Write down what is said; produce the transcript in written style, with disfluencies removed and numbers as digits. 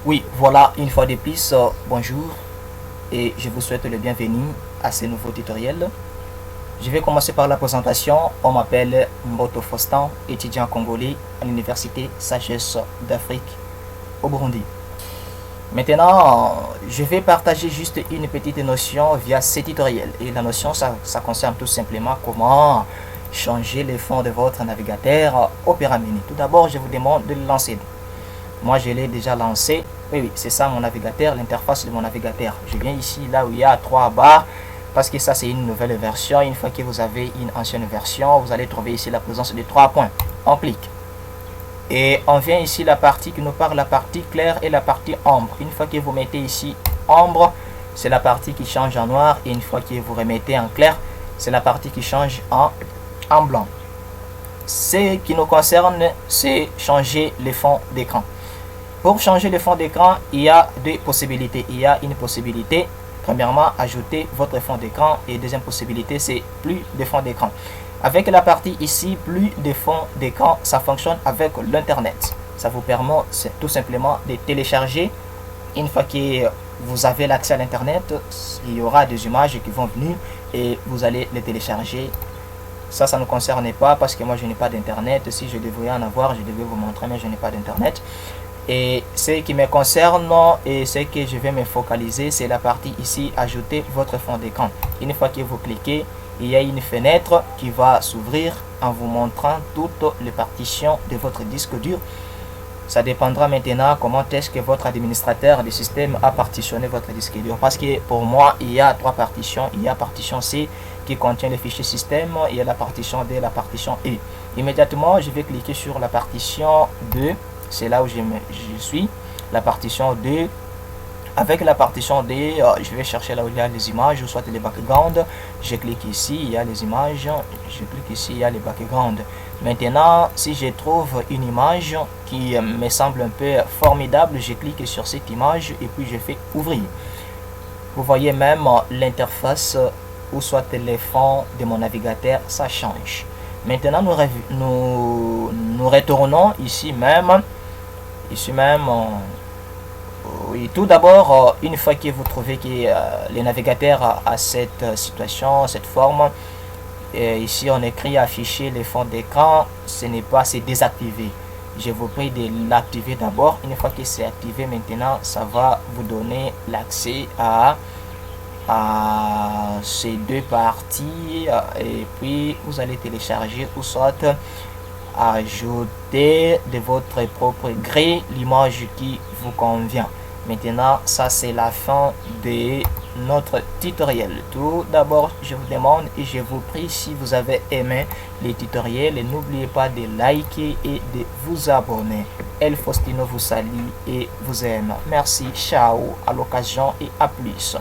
Oui, voilà, une fois de plus, bonjour et je vous souhaite le bienvenu à ce nouveau tutoriel. Je vais commencer par la présentation. On m'appelle Mboto Faustin, étudiant congolais à l'université Sagesse d'Afrique au Burundi. Maintenant, je vais partager juste une petite notion via ce tutoriel. Et la notion, ça concerne tout simplement comment changer les fonds de votre navigateur Opera Mini. Tout d'abord, je vous demande de le lancer. Moi, je l'ai déjà lancé. Oui, c'est ça mon navigateur, l'interface de mon navigateur. Je viens ici, là où il y a 3 barres, parce que ça, c'est une nouvelle version. Une fois que vous avez une ancienne version, vous allez trouver ici la présence de 3 points. On clique. Et on vient ici la partie qui nous parle, la partie claire et la partie ombre. Une fois que vous mettez ici ombre, c'est la partie qui change en noir. Et une fois que vous remettez en clair, c'est la partie qui change en blanc. Ce qui nous concerne, c'est changer les fonds d'écran. Pour changer le fond d'écran, il y a deux possibilités. Il y a une possibilité, premièrement, ajouter votre fond d'écran. Et deuxième possibilité, c'est plus de fond d'écran. Avec la partie ici, plus de fond d'écran, ça fonctionne avec l'Internet. Ça vous permet tout simplement de télécharger. Une fois que vous avez l'accès à l'Internet, il y aura des images qui vont venir et vous allez les télécharger. Ça ne nous concerne pas parce que moi, je n'ai pas d'Internet. Si je devrais en avoir, je devais vous montrer, mais je n'ai pas d'Internet. Et ce qui me concerne et ce que je vais me focaliser, c'est la partie ici, ajouter votre fond d'écran. Une fois que vous cliquez, il y a une fenêtre qui va s'ouvrir en vous montrant toutes les partitions de votre disque dur. Ça dépendra maintenant comment est-ce que votre administrateur du système a partitionné votre disque dur. Parce que pour moi, il y a 3 partitions. Il y a partition C qui contient le fichier système. Il y a la partition D et la partition E. Immédiatement, je vais cliquer sur la partition 2. C'est là où je suis, la partition 2. Avec la partition D, je vais chercher là où il y a les images, ou soit les backgrounds. Je clique ici, il y a les images. Je clique ici, il y a les backgrounds. Maintenant, si je trouve une image qui me semble un peu formidable, je clique sur cette image et puis je fais ouvrir. Vous voyez même l'interface ou soit les fonds de mon navigateur, ça change. Maintenant, nous retournons ici même. Oui, tout d'abord, une fois que vous trouvez que le navigateur a cette situation, cette forme, ici on écrit afficher les fonds d'écran, ce n'est pas, c'est désactivé. Je vous prie de l'activer d'abord. Une fois que c'est activé, maintenant, ça va vous donner l'accès à ces deux parties et puis vous allez télécharger ou soit ajouter de votre propre gré l'image qui vous convient. Maintenant, ça c'est la fin de notre tutoriel. Tout d'abord, je vous demande et je vous prie, si vous avez aimé les tutoriels, n'oubliez pas de liker et de vous abonner. El Faustino vous salue et vous aime. Merci, ciao, à l'occasion et à plus.